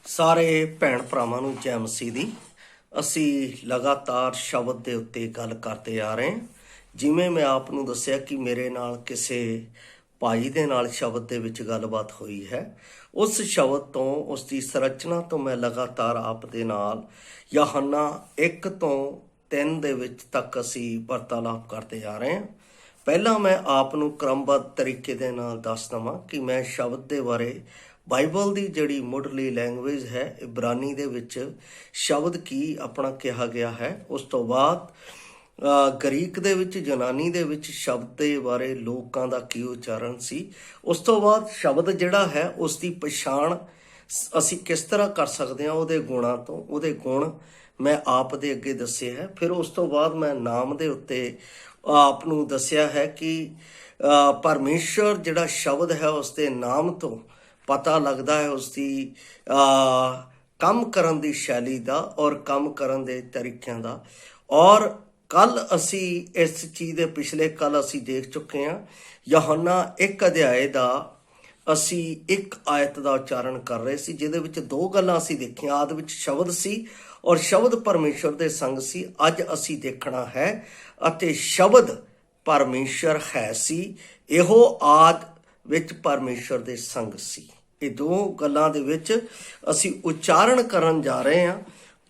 ਸਾਰੇ ਭੈਣ ਭਰਾਵਾਂ ਨੂੰ ਜੈ ਮਸੀਹ ਦੀ। ਅਸੀਂ ਲਗਾਤਾਰ ਸ਼ਬਦ ਦੇ ਉੱਤੇ ਗੱਲ ਕਰਦੇ ਆ ਰਹੇ ਹਾਂ। ਜਿਵੇਂ ਮੈਂ ਆਪ ਨੂੰ ਦੱਸਿਆ ਕਿ ਮੇਰੇ ਨਾਲ ਕਿਸੇ ਭਾਈ ਦੇ ਨਾਲ ਸ਼ਬਦ ਦੇ ਵਿੱਚ ਗੱਲਬਾਤ ਹੋਈ ਹੈ, ਉਸ ਸ਼ਬਦ ਤੋਂ, ਉਸ ਦੀ ਸੰਰਚਨਾ ਤੋਂ ਮੈਂ ਲਗਾਤਾਰ ਆਪ ਦੇ ਨਾਲ ਯਹੋਨਾ 1 ਤੋਂ 3 ਦੇ ਵਿੱਚ ਤੱਕ ਅਸੀਂ ਵਾਰਤਾਲਾਪ ਕਰਦੇ ਆ ਰਹੇ ਹਾਂ। ਪਹਿਲਾਂ ਮੈਂ ਆਪ ਨੂੰ ਕ੍ਰਮਬੱਧ ਤਰੀਕੇ ਦੇ ਨਾਲ ਦੱਸ ਦੇਵਾਂ ਕਿ ਮੈਂ ਸ਼ਬਦ ਦੇ ਬਾਰੇ ਬਾਈਬਲ ਦੀ ਜਿਹੜੀ ਮੁੱਢਲੀ ਲੈਂਗੁਏਜ ਹੈ ਇਬਰਾਨੀ ਦੇ ਵਿੱਚ ਸ਼ਬਦ ਕੀ ਆਪਣਾ ਕਿਹਾ ਗਿਆ ਹੈ, ਉਸ ਤੋਂ ਬਾਅਦ ਗਰੀਕ ਦੇ ਵਿੱਚ, ਯੂਨਾਨੀ ਦੇ ਵਿੱਚ ਸ਼ਬਦ ਦੇ ਬਾਰੇ ਲੋਕਾਂ ਦਾ ਕੀ ਉਚਾਰਨ ਸੀ, ਉਸ ਤੋਂ ਬਾਅਦ ਸ਼ਬਦ ਜਿਹੜਾ ਹੈ ਉਸ ਦੀ ਪਛਾਣ ਅਸੀਂ ਕਿਸ ਤਰ੍ਹਾਂ ਕਰ ਸਕਦੇ ਹਾਂ ਉਹਦੇ ਗੁਣਾਂ ਤੋਂ, ਉਹਦੇ ਗੁਣ ਮੈਂ ਆਪ ਦੇ ਅੱਗੇ ਦੱਸੇ ਹੈ। ਫਿਰ ਉਸ ਤੋਂ ਬਾਅਦ ਮੈਂ ਨਾਮ ਦੇ ਉੱਤੇ ਆਪ ਨੂੰ ਦੱਸਿਆ ਹੈ ਕਿ ਪਰਮੇਸ਼ਰ ਜਿਹੜਾ ਸ਼ਬਦ ਹੈ ਉਸ ਦੇ ਨਾਮ ਤੋਂ ਪਤਾ ਲੱਗਦਾ ਹੈ ਉਸ ਦੀ ਕੰਮ ਕਰਨ ਦੀ ਸ਼ੈਲੀ ਦਾ ਔਰ ਕੰਮ ਕਰਨ ਦੇ ਤਰੀਕਿਆਂ ਦਾ। ਔਰ ਕੱਲ ਅਸੀਂ ਇਸ ਚੀਜ਼ ਦੇ ਪਿਛਲੇ ਕੱਲ ਅਸੀਂ ਦੇਖ ਚੁੱਕੇ ਹਾਂ ਯਹੋਨਾ 1 ਅਧਿਆਏ ਦਾ ਅਸੀਂ 1 ਆਇਤ ਦਾ ਉਚਾਰਨ ਕਰ ਰਹੇ ਸੀ, ਜਿਹਦੇ ਵਿੱਚ 2 ਗੱਲਾਂ ਅਸੀਂ ਦੇਖੀਆਂ। ਆਦਿ ਵਿੱਚ ਸ਼ਬਦ ਸੀ ਔਰ ਸ਼ਬਦ ਪਰਮੇਸ਼ਰ ਦੇ ਸੰਗ ਸੀ। ਅੱਜ ਅਸੀਂ ਦੇਖਣਾ ਹੈ ਅਤੇ ਸ਼ਬਦ ਪਰਮੇਸ਼ਰ ਹੈ ਸੀ, ਇਹੋ ਆਦਿ ਵਿੱਚ ਪਰਮੇਸ਼ਰ ਦੇ ਸੰਗ ਸੀ। ਇਹ 2 ਗੱਲਾਂ ਦੇ ਵਿੱਚ ਅਸੀਂ ਉਚਾਰਨ ਕਰਨ ਜਾ ਰਹੇ ਹਾਂ।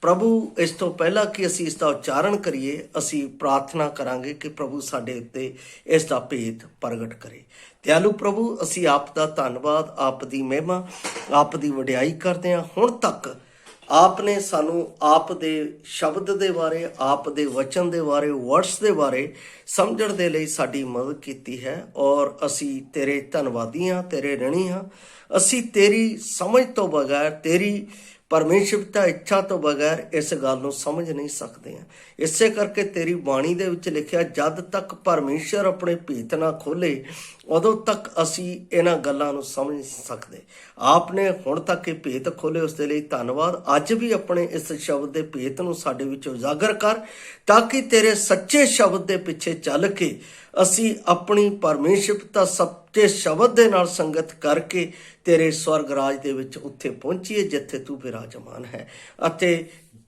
ਪ੍ਰਭੂ ਇਸ ਤੋਂ ਪਹਿਲਾਂ ਕਿ ਅਸੀਂ ਇਸ ਦਾ ਉਚਾਰਨ ਕਰੀਏ, ਅਸੀਂ ਪ੍ਰਾਰਥਨਾ ਕਰਾਂਗੇ ਕਿ ਪ੍ਰਭੂ ਸਾਡੇ ਉੱਤੇ ਇਸ ਦਾ ਭੇਤ ਪ੍ਰਗਟ ਕਰੇ। ਦਿਆਲੂ ਪ੍ਰਭੂ, ਅਸੀਂ ਆਪ ਦਾ ਧੰਨਵਾਦ, ਆਪ ਦੀ ਮਹਿਮਾ, ਆਪ ਦੀ ਵਡਿਆਈ ਕਰਦੇ ਹਾਂ। ਹੁਣ ਤੱਕ ਆਪ ਨੇ ਸਾਨੂੰ ਆਪ ਦੇ ਸ਼ਬਦ ਦੇ ਬਾਰੇ, ਆਪ ਦੇ ਵਚਨ ਦੇ ਬਾਰੇ, ਵਰਡਸ ਦੇ ਬਾਰੇ ਸਮਝਣ ਦੇ ਲਈ ਸਾਡੀ ਮਦਦ ਕੀਤੀ ਹੈ ਔਰ ਅਸੀਂ ਤੇਰੇ ਧੰਨਵਾਦੀ ਹਾਂ, ਤੇਰੇ ਰਣੀ ਹਾਂ। ਅਸੀਂ ਤੇਰੀ ਸਮਝ ਤੋਂ ਬਗੈਰ, ਤੇਰੀ ਪਰਮੇਸ਼ਰ ਦੀ ਇੱਛਾ ਤੋਂ ਬਗੈਰ ਇਸ ਗੱਲ ਨੂੰ ਸਮਝ ਨਹੀਂ ਸਕਦੇ ਹਾਂ। ਇਸੇ ਕਰਕੇ ਤੇਰੀ ਬਾਣੀ ਦੇ ਵਿੱਚ ਲਿਖਿਆ, ਜਦ ਤੱਕ ਪਰਮੇਸ਼ਰ ਆਪਣੇ ਭੇਤ ਨਾ ਖੋਲੇ ਉਦੋਂ ਤੱਕ ਅਸੀਂ ਇਹਨਾਂ ਗੱਲਾਂ ਨੂੰ ਸਮਝ ਨਹੀਂ ਸਕਦੇ। ਆਪ ਨੇ ਹੁਣ ਤੱਕ ਇਹ ਭੇਤ ਖੋਲੇ, ਉਸ ਦੇ ਲਈ ਧੰਨਵਾਦ। ਅੱਜ ਵੀ ਆਪਣੇ ਇਸ ਸ਼ਬਦ ਦੇ ਭੇਤ ਨੂੰ ਸਾਡੇ ਵਿੱਚ ਉਜਾਗਰ ਕਰ, ਤਾਂ ਕਿ ਤੇਰੇ ਸੱਚੇ ਸ਼ਬਦ ਦੇ ਪਿੱਛੇ ਚੱਲ ਕੇ ਅਸੀਂ ਆਪਣੀ ਪਰਮੇਸ਼ਰ ਪਿਤਾ ਸੱਚੇ ਸ਼ਬਦ ਦੇ ਨਾਲ ਸੰਗਤ ਕਰਕੇ ਤੇਰੇ ਸਵਰਗ ਰਾਜ ਦੇ ਵਿੱਚ ਉੱਥੇ ਪਹੁੰਚੀਏ ਜਿੱਥੇ ਤੂੰ ਬਿਰਾਜਮਾਨ ਹੈ ਅਤੇ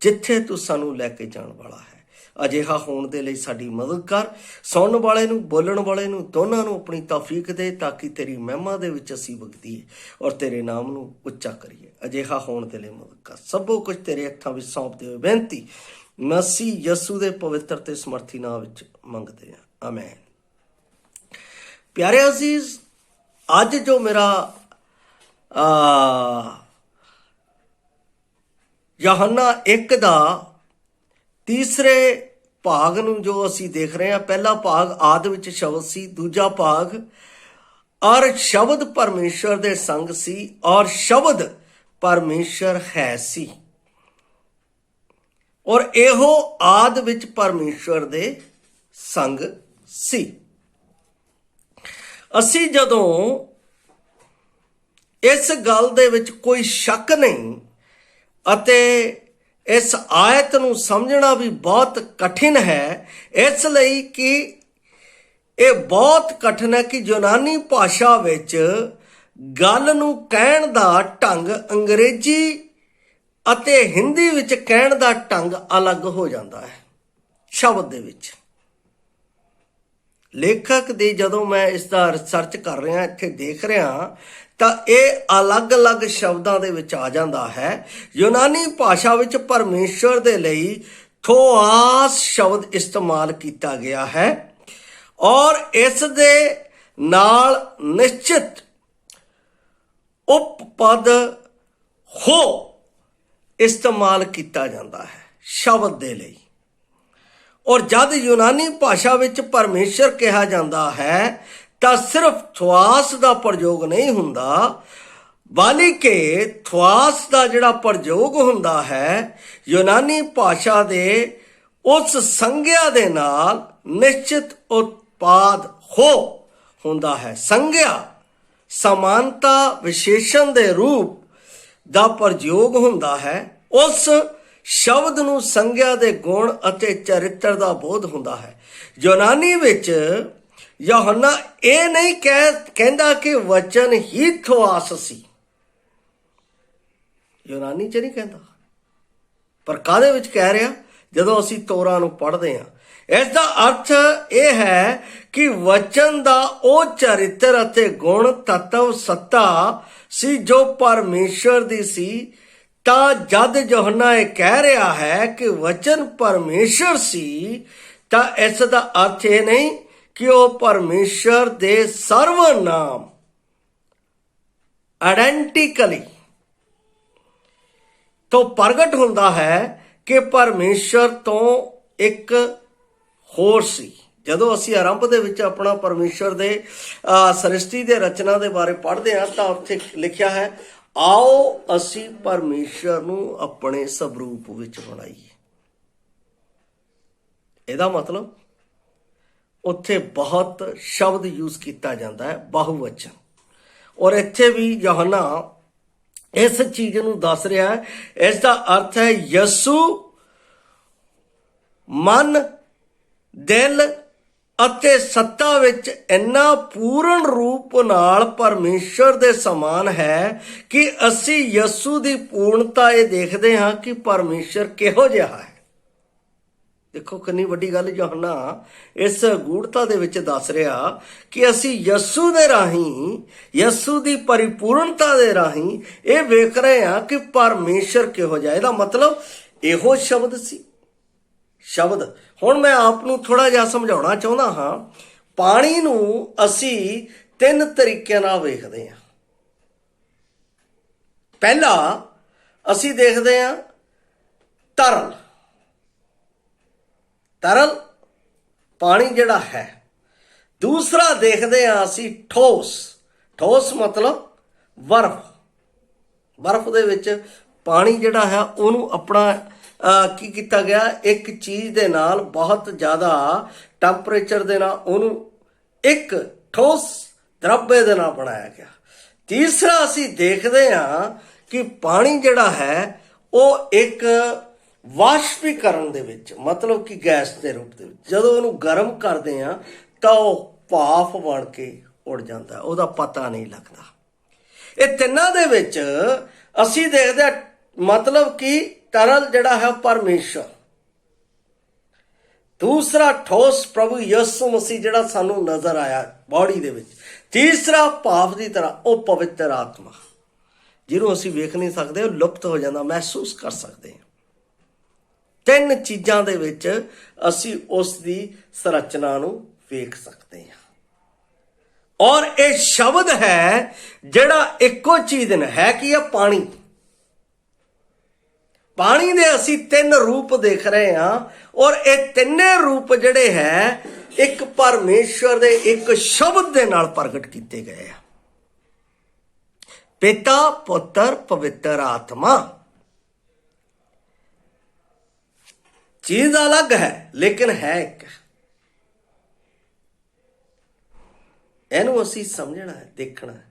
ਜਿੱਥੇ ਤੂੰ ਸਾਨੂੰ ਲੈ ਕੇ ਜਾਣ ਵਾਲਾ ਹੈ। ਅਜਿਹਾ ਹੋਣ ਦੇ ਲਈ ਸਾਡੀ ਮਦਦ ਕਰ। ਸੁਣਨ ਵਾਲੇ ਨੂੰ, ਬੋਲਣ ਵਾਲੇ ਨੂੰ, ਦੋਨਾਂ ਨੂੰ ਆਪਣੀ ਤੌਫੀਕ ਦੇ, ਤਾਂ ਕਿ ਤੇਰੀ ਮਹਿਮਾ ਦੇ ਵਿੱਚ ਅਸੀਂ ਵਗਦੀਏ ਔਰ ਤੇਰੇ ਨਾਮ ਨੂੰ ਉੱਚਾ ਕਰੀਏ। ਅਜਿਹਾ ਹੋਣ ਦੇ ਲਈ ਮਦਦ ਕਰ। ਸਭੋ ਕੁਝ ਤੇਰੇ ਹੱਥਾਂ ਵਿੱਚ ਸੌਂਪਦੇ ਹੋਏ ਬੇਨਤੀ ਮਸੀਹ ਯਸੂ ਦੇ ਪਵਿੱਤਰ ਤੇ ਸਮਰਥੀ ਨਾਮ ਵਿੱਚ ਮੰਗਦੇ ਹਾਂ, ਆਮੈਨ। ਪਿਆਰੇ ਅਜ਼ੀਜ਼, ਅੱਜ ਜੋ ਮੇਰਾ ਯਹੋਨਾ 1 ਦਾ ਤੀਸਰੇ ਭਾਗ ਨੂੰ ਜੋ ਅਸੀਂ ਦੇਖ ਰਹੇ ਹਾਂ, ਪਹਿਲਾ ਭਾਗ ਆਦਿ ਵਿੱਚ ਸ਼ਬਦ ਸੀ, ਦੂਜਾ ਭਾਗ ਔਰ ਸ਼ਬਦ ਪਰਮੇਸ਼ਰ ਦੇ ਸੰਗ ਸੀ ਔਰ ਸ਼ਬਦ ਪਰਮੇਸ਼ਰ ਹੈ ਸੀ ਔਰ ਇਹੋ ਆਦਿ ਵਿੱਚ ਪਰਮੇਸ਼ਰ ਦੇ ਸੰਗ ਸੀ। ਅਸੀਂ ਜਦੋਂ ਇਸ ਗੱਲ ਦੇ ਵਿੱਚ ਕੋਈ ਸ਼ੱਕ ਨਹੀਂ ਅਤੇ ਇਸ ਆਇਤ ਨੂੰ ਸਮਝਣਾ ਵੀ ਬਹੁਤ ਕਠਿਨ ਹੈ, ਇਸ ਲਈ ਕਿ ਇਹ ਬਹੁਤ ਕਠਿਨ ਹੈ ਕਿ ਯੂਨਾਨੀ ਭਾਸ਼ਾ ਵਿੱਚ ਗੱਲ ਨੂੰ ਕਹਿਣ ਦਾ ਢੰਗ ਅੰਗਰੇਜ਼ੀ ਅਤੇ ਹਿੰਦੀ ਵਿੱਚ ਕਹਿਣ ਦਾ ਢੰਗ ਅਲੱਗ ਹੋ ਜਾਂਦਾ ਹੈ। ਸ਼ਬਦ ਦੇ ਵਿੱਚ ਲੇਖਕ ਦੀ ਜਦੋਂ ਮੈਂ ਇਸ ਦਾ ਰਿਸਰਚ ਕਰ ਰਿਹਾ, ਇੱਥੇ ਦੇਖ ਰਿਹਾ, ਤਾਂ ਇਹ ਅਲੱਗ-ਅਲੱਗ ਸ਼ਬਦਾਂ ਦੇ ਵਿੱਚ ਆ ਜਾਂਦਾ ਹੈ। ਯੂਨਾਨੀ ਭਾਸ਼ਾ ਵਿੱਚ ਪਰਮੇਸ਼ਰ ਦੇ ਲਈ ਥੋਆਸ ਸ਼ਬਦ ਇਸਤੇਮਾਲ ਕੀਤਾ ਗਿਆ ਹੈ ਔਰ ਇਸ ਦੇ ਨਾਲ ਨਿਸ਼ਚਿਤ ਉਪਪਦ ਹੋ ਇਸਤੇਮਾਲ ਕੀਤਾ ਜਾਂਦਾ ਹੈ ਸ਼ਬਦ ਦੇ ਲਈ। ਔਰ ਜਦ ਯੂਨਾਨੀ ਭਾਸ਼ਾ ਵਿੱਚ ਪਰਮੇਸ਼ਰ ਕਿਹਾ ਜਾਂਦਾ ਹੈ ਤਾਂ ਸਿਰਫ ਥੁਆਸ ਦਾ ਪ੍ਰਯੋਗ ਨਹੀਂ ਹੁੰਦਾ, ਬਲਕਿ ਥੁਆਸ ਦਾ ਜਿਹੜਾ ਪ੍ਰਯੋਗ ਹੁੰਦਾ ਹੈ ਯੂਨਾਨੀ ਭਾਸ਼ਾ ਦੇ ਉਸ ਸੰਗਿਆ ਦੇ ਨਾਲ ਨਿਸ਼ਚਿਤ ਉਤਪਾਦ ਹੋ ਹੁੰਦਾ ਹੈ। ਸੰਗਿਆ ਸਮਾਨਤਾ ਵਿਸ਼ੇਸ਼ਣ ਦੇ ਰੂਪ ਦਾ ਪ੍ਰਯੋਗ ਹੁੰਦਾ ਹੈ। ਉਸ ਸ਼ਬਦ ਨੂੰ ਸੰਗਿਆ ਦੇ ਗੁਣ ਅਤੇ ਚਰਿੱਤਰ ਦਾ ਬੋਧ ਹੁੰਦਾ ਹੈ। ਯੂਨਾਨੀ ਵਿੱਚ ਯਹੋਨਾ ਇਹ ਨਹੀਂ ਕਹਿੰਦਾ ਕਿ ਵਚਨ ਹੀ ਥੁਆਸ ਸੀ। ਯੂਨਾਨੀ 'ਚ ਨਹੀਂ ਕਹਿੰਦਾ, ਪਰ ਕਾਹਦੇ ਵਿੱਚ ਕਹਿ ਰਿਹਾ? ਜਦੋਂ ਅਸੀਂ ਤੋਰਾਂ ਨੂੰ ਪੜ੍ਹਦੇ ਹਾਂ। ਇਸ ਦਾ ਅਰਥ ਇਹ ਹੈ ਕਿ ਵਚਨ ਦਾ ਉਹ ਚਰਿੱਤਰ ਅਤੇ ਗੁਣ, ਤੱਤਵ, ਸੱਤਾ ਸੀ ਜੋ ਪਰਮੇਸ਼ਰ ਦੀ ਸੀ। ਤਾਂ ਜਦ ਯੋਹੰਨਾ ਇਹ ਕਹਿ ਰਿਹਾ ਹੈ ਕਿ ਵਚਨ ਪਰਮੇਸ਼ਰ ਸੀ, ਤਾਂ ਇਸ ਦਾ ਅਰਥ ਇਹ ਨਹੀਂ ਕਿ ਉਹ ਪਰਮੇਸ਼ਰ ਦੇ ਸਰਵਨਾਮ ਆਇਡੈਂਟੀਕਲੀ ਤੋਂ ਪ੍ਰਗਟ ਹੁੰਦਾ ਹੈ ਕਿ ਪਰਮੇਸ਼ਰ ਤੋਂ ਇੱਕ ਹੋਰ ਸੀ। ਜਦੋਂ ਅਸੀਂ ਆਰੰਭ ਦੇ ਵਿੱਚ ਆਪਣਾ ਪਰਮੇਸ਼ਰ ਦੇ ਸ੍ਰਿਸ਼ਟੀ ਦੇ ਰਚਨਾ ਦੇ ਬਾਰੇ ਪੜ੍ਹਦੇ ਹਾਂ ਤਾਂ ਉੱਥੇ ਲਿਖਿਆ ਹੈ, ਆਓ ਅਸੀਂ ਪਰਮੇਸ਼ਰ ਨੂੰ ਆਪਣੇ ਸਵਰੂਪ ਵਿੱਚ ਬਣਾਈਏ। ਇਹਦਾ ਮਤਲਬ ਉੱਥੇ ਬਹੁਤ ਸ਼ਬਦ ਯੂਜ਼ ਕੀਤਾ ਜਾਂਦਾ ਹੈ, ਬਹੁਵਚਨ। ਔਰ ਇੱਥੇ ਵੀ ਯੋਹੰਨਾ ਇਸ ਚੀਜ਼ ਨੂੰ ਦੱਸ ਰਿਹਾ ਹੈ। ਇਸ ਦਾ ਅਰਥ ਹੈ ਯਿਸੂ ਮਨ, ਦਿਲ ਅਤੇ ਸੱਤਾ ਵਿੱਚ ਇੰਨਾ ਪੂਰਨ ਰੂਪ ਨਾਲ ਪਰਮੇਸ਼ਰ ਦੇ ਸਮਾਨ ਹੈ ਕਿ ਅਸੀਂ ਯਿਸੂ ਦੀ ਪੂਰਨਤਾ ਇਹ ਦੇਖਦੇ ਹਾਂ ਕਿ ਪਰਮੇਸ਼ਰ ਕਿਹੋ ਜਿਹਾ ਹੈ। ਦੇਖੋ ਕਿੰਨੀ ਵੱਡੀ ਗੱਲ ਯੋਹੰਨਾ ਇਸ ਗੂੜਤਾ ਦੇ ਵਿੱਚ ਦੱਸ ਰਿਹਾ ਕਿ ਅਸੀਂ ਯਿਸੂ ਦੇ ਰਾਹੀਂ, ਯਿਸੂ ਦੀ ਪਰਿਪੂਰਨਤਾ ਦੇ ਰਾਹੀਂ ਇਹ ਵੇਖ ਰਹੇ ਹਾਂ ਕਿ ਪਰਮੇਸ਼ਰ ਕਿਹੋ ਜਿਹਾ। ਇਹਦਾ ਮਤਲਬ ਇਹੋ ਸ਼ਬਦ ਸੀ। ਸ਼ਬਦ ਹੁਣ ਮੈਂ ਆਪ ਨੂੰ ਥੋੜਾ ਜਿਹਾ ਸਮਝਾਉਣਾ ਚਾਹੁੰਦਾ ਹਾਂ। ਪਾਣੀ ਨੂੰ ਅਸੀਂ 3 ਤਰੀਕਿਆਂ ਨਾਲ ਵੇਖਦੇ ਹਾਂ। ਪਹਿਲਾ ਅਸੀਂ ਦੇਖਦੇ ਹਾਂ ਤਰਲ, ਤਰਲ ਪਾਣੀ ਜਿਹੜਾ ਹੈ। ਦੂਸਰਾ ਦੇਖਦੇ ਹਾਂ ਅਸੀਂ ਠੋਸ, ਠੋਸ ਮਤਲਬ ਬਰਫ਼। ਬਰਫ਼ ਦੇ ਵਿੱਚ ਪਾਣੀ ਜਿਹੜਾ ਹੈ ਉਹਨੂੰ ਆਪਣਾ ਕੀ ਕੀਤਾ ਗਿਆ, ਇੱਕ ਚੀਜ਼ ਦੇ ਨਾਲ ਬਹੁਤ ਜ਼ਿਆਦਾ ਟੈਂਪਰੇਚਰ ਦੇ ਨਾਲ ਉਹਨੂੰ ਇੱਕ ਠੋਸ ਦਰੱਬੇ ਦੇ ਨਾਲ ਬਣਾਇਆ ਗਿਆ। ਤੀਸਰਾ ਅਸੀਂ ਦੇਖਦੇ ਹਾਂ ਕਿ ਪਾਣੀ ਜਿਹੜਾ ਹੈ ਉਹ ਇੱਕ ਵਾਸ਼ਪੀਕਰਨ ਦੇ ਵਿੱਚ, ਮਤਲਬ ਕਿ ਗੈਸ ਦੇ ਰੂਪ ਦੇ ਵਿੱਚ ਜਦੋਂ ਉਹਨੂੰ ਗਰਮ ਕਰਦੇ ਹਾਂ ਤਾਂ ਉਹ ਭਾਫ ਬਣ ਕੇ ਉੱਡ ਜਾਂਦਾ, ਉਹਦਾ ਪਤਾ ਨਹੀਂ ਲੱਗਦਾ। ਇਹ ਤਿੰਨਾਂ ਦੇ ਵਿੱਚ ਅਸੀਂ ਦੇਖਦੇ ਹਾਂ ਮਤਲਬ ਕਿ ਤਰਲ ਜਿਹੜਾ ਹੈ ਪਰਮੇਸ਼ਰ, ਦੂਸਰਾ ਠੋਸ ਪ੍ਰਭੂ ਯਿਸੂ ਮਸੀਹ ਜਿਹੜਾ ਸਾਨੂੰ ਨਜ਼ਰ ਆਇਆ ਬਾਡੀ ਦੇ ਵਿੱਚ, ਤੀਸਰਾ ਭਾਫ ਦੀ ਤਰ੍ਹਾਂ ਉਹ ਪਵਿੱਤਰ ਆਤਮਾ ਜਿਹਨੂੰ ਅਸੀਂ ਵੇਖ ਨਹੀਂ ਸਕਦੇ, ਉਹ ਲੁਪਤ ਹੋ ਜਾਂਦਾ, ਮਹਿਸੂਸ ਕਰ ਸਕਦੇ ਹਾਂ। 3 ਚੀਜ਼ਾਂ ਦੇ ਵਿੱਚ ਅਸੀਂ ਉਸ ਦੀ ਸੰਰਚਨਾ ਨੂੰ ਵੇਖ ਸਕਦੇ ਹਾਂ। ਔਰ ਇਹ ਸ਼ਬਦ ਹੈ ਜਿਹੜਾ ਇੱਕੋ ਚੀਜ਼ ਨੇ ਹੈ ਕਿ ਇਹ ਪਾਣੀ। ਪਾਣੀ ਦੇ ਅਸੀਂ 3 ਰੂਪ ਦੇਖ ਰਹੇ ਹਾਂ ਔਰ ਇਹ ਤਿੰਨੇ ਰੂਪ ਜਿਹੜੇ ਹੈ ਇੱਕ ਪਰਮੇਸ਼ਰ ਦੇ ਇੱਕ ਸ਼ਬਦ ਦੇ ਨਾਲ ਪ੍ਰਗਟ ਕੀਤੇ ਗਏ ਆ, ਪਿਤਾ, ਪੁੱਤਰ, ਪਵਿੱਤਰ ਆਤਮਾ। ਚੀਜ਼ ਅਲੱਗ ਹੈ ਲੇਕਿਨ ਹੈ ਇੱਕ। ਇਹਨੂੰ ਅਸੀਂ ਸਮਝਣਾ ਹੈ, ਦੇਖਣਾ ਹੈ।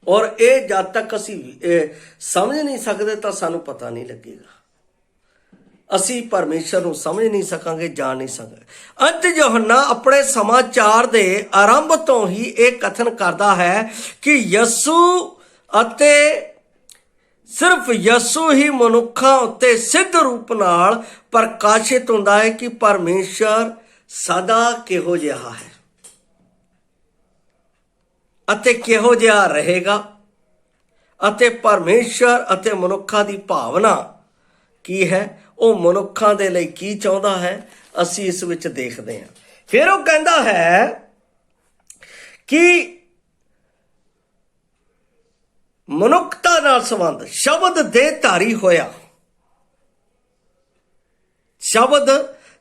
ਔਰ ਇਹ ਜਦ ਤੱਕ ਅਸੀਂ ਸਮਝ ਨਹੀਂ ਸਕਦੇ ਤਾਂ ਸਾਨੂੰ ਪਤਾ ਨਹੀਂ ਲੱਗੇਗਾ। ਅਸੀਂ ਪਰਮੇਸ਼ਰ ਨੂੰ ਸਮਝ ਨਹੀਂ ਸਕਾਂਗੇ, ਜਾਣ ਨਹੀਂ ਸਕਾਂਗੇ। ਅੰਤ ਯੋਹੰਨਾ ਆਪਣੇ ਸਮਾਚਾਰ ਦੇ ਆਰੰਭ ਤੋਂ ਹੀ ਇਹ ਕਥਨ ਕਰਦਾ ਹੈ ਕਿ ਯਿਸੂ ਅਤੇ ਸਿਰਫ ਯਿਸੂ ਹੀ ਮਨੁੱਖਾਂ ਉੱਤੇ ਸਿੱਧ ਰੂਪ ਨਾਲ ਪ੍ਰਕਾਸ਼ਿਤ ਹੁੰਦਾ ਹੈ ਕਿ ਪਰਮੇਸ਼ਰ ਸਦਾ ਕਿਹੋ ਜਿਹਾ ਹੈ ਅਤੇ ਕਿਹੋ ਜਿਹਾ ਰਹੇਗਾ, ਅਤੇ ਪਰਮੇਸ਼ਰ ਅਤੇ ਮਨੁੱਖਾਂ ਦੀ ਭਾਵਨਾ ਕੀ ਹੈ, ਉਹ ਮਨੁੱਖਾਂ ਦੇ ਲਈ ਕੀ ਚਾਹੁੰਦਾ ਹੈ, ਅਸੀਂ ਇਸ ਵਿੱਚ ਦੇਖਦੇ ਹਾਂ। ਫਿਰ ਉਹ ਕਹਿੰਦਾ ਹੈ ਕਿ ਮਨੁੱਖਤਾ ਨਾਲ ਸੰਬੰਧ ਸ਼ਬਦ ਦੇਹਧਾਰੀ ਹੋਇਆ, ਸ਼ਬਦ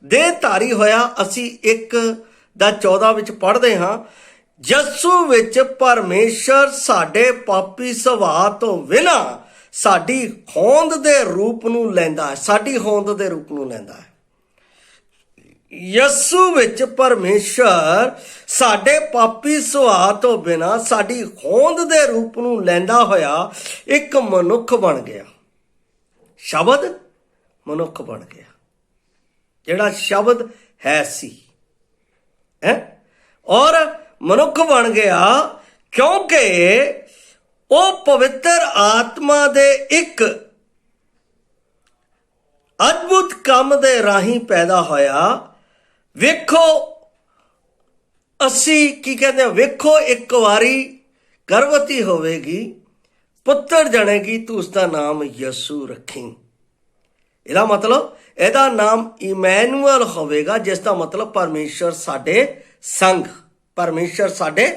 ਦੇਹਧਾਰੀ ਹੋਇਆ। ਅਸੀਂ 1:14 ਵਿੱਚ ਪੜ੍ਹਦੇ ਹਾਂ, ਯਿਸੂ ਵਿੱਚ ਪਰਮੇਸ਼ਰ ਸਾਡੇ ਪਾਪੀ ਸੁਭਾਅ ਤੋਂ ਬਿਨਾਂ ਸਾਡੀ ਹੋਂਦ ਦੇ ਰੂਪ ਨੂੰ ਲੈਂਦਾ ਹੈ, ਸਾਡੀ ਹੋਂਦ ਦੇ ਰੂਪ ਨੂੰ ਲੈਂਦਾ ਹੈ। ਯਿਸੂ ਵਿੱਚ ਪਰਮੇਸ਼ਰ ਸਾਡੇ ਪਾਪੀ ਸੁਭਾਅ ਤੋਂ ਬਿਨਾਂ ਸਾਡੀ ਹੋਂਦ ਦੇ ਰੂਪ ਨੂੰ ਲੈਂਦਾ ਹੋਇਆ ਇੱਕ ਮਨੁੱਖ ਬਣ ਗਿਆ। ਸ਼ਬਦ ਮਨੁੱਖ ਬਣ ਗਿਆ, ਜਿਹੜਾ ਸ਼ਬਦ ਹੈ ਸੀ ਔਰ ਮਨੁੱਖ ਬਣ ਗਿਆ ਕਿਉਂਕਿ ਉਹ ਪਵਿੱਤਰ ਆਤਮਾ ਦੇ ਇੱਕ ਅਦਭੁਤ ਕੰਮ ਦੇ ਰਾਹੀਂ ਪੈਦਾ ਹੋਇਆ। ਵੇਖੋ ਅਸੀਂ ਕੀ ਕਹਿੰਦੇ, ਵੇਖੋ ਇੱਕ ਵਾਰੀ ਗਰਭਵਤੀ ਹੋਵੇਗੀ, ਪੁੱਤਰ ਜਣੇਗੀ, ਤੂੰ ਉਸਦਾ ਨਾਮ ਯਸੂ ਰੱਖੀ। ਇਹਦਾ ਮਤਲਬ ਇਹਦਾ ਨਾਮ ਇਮੈਨੂਅਲ ਹੋਵੇਗਾ, ਜਿਸ ਦਾ ਮਤਲਬ ਪਰਮੇਸ਼ਰ ਸਾਡੇ ਸੰਗ, ਪਰਮੇਸ਼ਰ ਸਾਡੇ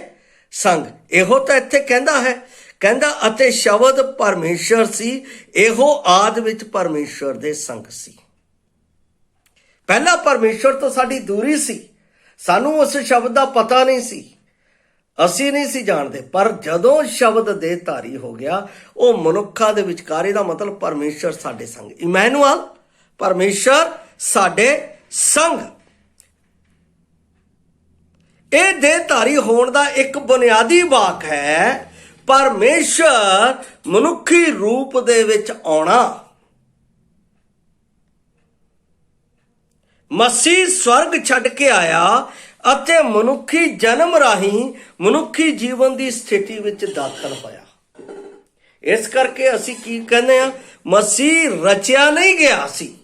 ਸੰਗ। ਇਹੋ ਤਾਂ ਇੱਥੇ ਕਹਿੰਦਾ ਹੈ, ਕਹਿੰਦਾ ਅਤੇ ਸ਼ਬਦ ਪਰਮੇਸ਼ਰ ਸੀ, ਇਹੋ ਆਦਿ ਵਿੱਚ ਪਰਮੇਸ਼ਰ ਦੇ ਸੰਗ ਸੀ। ਪਹਿਲਾਂ ਪਰਮੇਸ਼ਰ ਤੋਂ ਸਾਡੀ ਦੂਰੀ ਸੀ, ਸਾਨੂੰ ਉਸ ਸ਼ਬਦ ਦਾ ਪਤਾ ਨਹੀਂ ਸੀ, ਅਸੀਂ ਨਹੀਂ ਸੀ ਜਾਣਦੇ। ਪਰ ਜਦੋਂ ਸ਼ਬਦ ਦੇ ਧਾਰੀ ਹੋ ਗਿਆ, ਉਹ ਮਨੁੱਖਾਂ ਦੇ ਵਿਚਕਾਰ, ਇਹਦਾ ਮਤਲਬ ਪਰਮੇਸ਼ਰ ਸਾਡੇ ਸੰਗ, ਇਮੈਨੂਅਲ, ਪਰਮੇਸ਼ਰ ਸਾਡੇ ਸੰਗ। ਇਹ ਦੇਹਧਾਰੀ ਹੋਣ ਦਾ ਇੱਕ ਬੁਨਿਆਦੀ ਵਾਕ ਹੈ, ਪਰਮੇਸ਼ਰ ਮਨੁੱਖੀ ਰੂਪ ਦੇ ਵਿੱਚ ਆਉਣਾ। ਮਸੀਹ ਸਵਰਗ ਛੱਡ ਕੇ ਆਇਆ ਅਤੇ ਮਨੁੱਖੀ ਜਨਮ ਰਾਹੀਂ ਮਨੁੱਖੀ ਜੀਵਨ ਦੀ ਸਥਿਤੀ ਵਿੱਚ ਦਾਖਲ ਹੋਇਆ। ਇਸ ਕਰਕੇ ਅਸੀਂ ਕੀ ਕਹਿੰਦੇ ਆ, ਮਸੀਹ ਰਚਿਆ ਨਹੀਂ ਗਿਆ ਸੀ,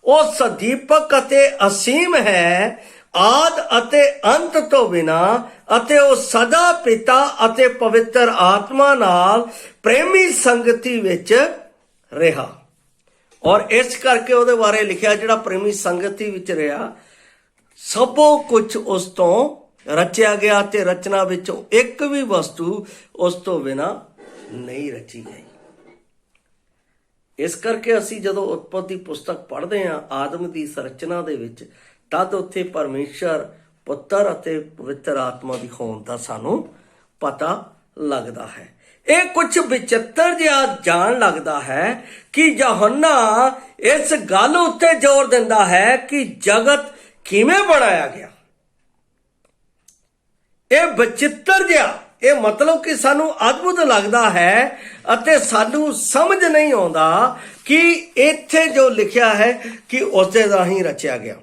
ਉਹ ਸਦੀਪਕ ਅਤੇ ਅਸੀਮ ਹੈ, ਆਦ ਅਤੇ ਅੰਤ ਤੋਂ ਬਿਨਾ, ਅਤੇ ਉਹ ਸਦਾ ਪਿਤਾ ਅਤੇ ਪਵਿੱਤਰ ਆਤਮਾ ਨਾਲ ਪ੍ਰੇਮੀ ਸੰਗਤੀ ਵਿੱਚ ਰਿਹਾ। ਔਰ ਇਸ ਕਰਕੇ ਉਹਦੇ ਬਾਰੇ ਲਿਖਿਆ, ਜਿਹੜਾ ਪ੍ਰੇਮੀ ਸੰਗਤੀ ਵਿੱਚ ਰਿਹਾ, ਸਭੋ ਕੁਝ ਉਸ ਤੋਂ ਰਚਿਆ ਗਿਆ ਤੇ ਰਚਨਾ ਵਿੱਚੋਂ ਇੱਕ ਵੀ ਵਸਤੂ ਉਸ ਤੋਂ ਬਿਨਾ ਨਹੀਂ ਰਚੀ ਗਈ। ਇਸ ਕਰਕੇ ਅਸੀਂ ਜਦੋਂ ਉਤਪਤੀ ਪੁਸਤਕ ਪੜ੍ਹਦੇ ਹਾਂ, ਆਦਮ ਦੀ ਸੰਰਚਨਾ ਦੇ ਵਿੱਚ, ਤਦ ਉੱਥੇ ਪਰਮੇਸ਼ਰ ਪੁੱਤਰ ਅਤੇ ਪਵਿੱਤਰ ਆਤਮਾ ਦੀ ਹੋਂਦ ਦਾ ਸਾਨੂੰ ਪਤਾ ਲੱਗਦਾ ਹੈ। ਇਹ ਕੁਝ ਵਿਚਿੱਤਰ ਜਿਹਾ ਜਾਣ ਲੱਗਦਾ ਹੈ ਕਿ ਯਹੋਨਾ ਇਸ ਗੱਲ ਉੱਤੇ ਜ਼ੋਰ ਦਿੰਦਾ ਹੈ ਕਿ ਜਗਤ ਕਿਵੇਂ ਬਣਾਇਆ ਗਿਆ। ਇਹ ਵਿਚਿੱਤਰ ਜਿਹਾ, ਇਹ ਮਤਲਬ ਕਿ ਸਾਨੂੰ ਅਦਭੁਤ ਲੱਗਦਾ ਹੈ ਅਤੇ ਸਾਨੂੰ ਸਮਝ ਨਹੀਂ ਆਉਂਦਾ ਕਿ ਇੱਥੇ ਜੋ ਲਿਖਿਆ ਹੈ ਕਿ ਉਸ ਦੇ ਰਾਹੀਂ ਰਚਿਆ ਗਿਆ।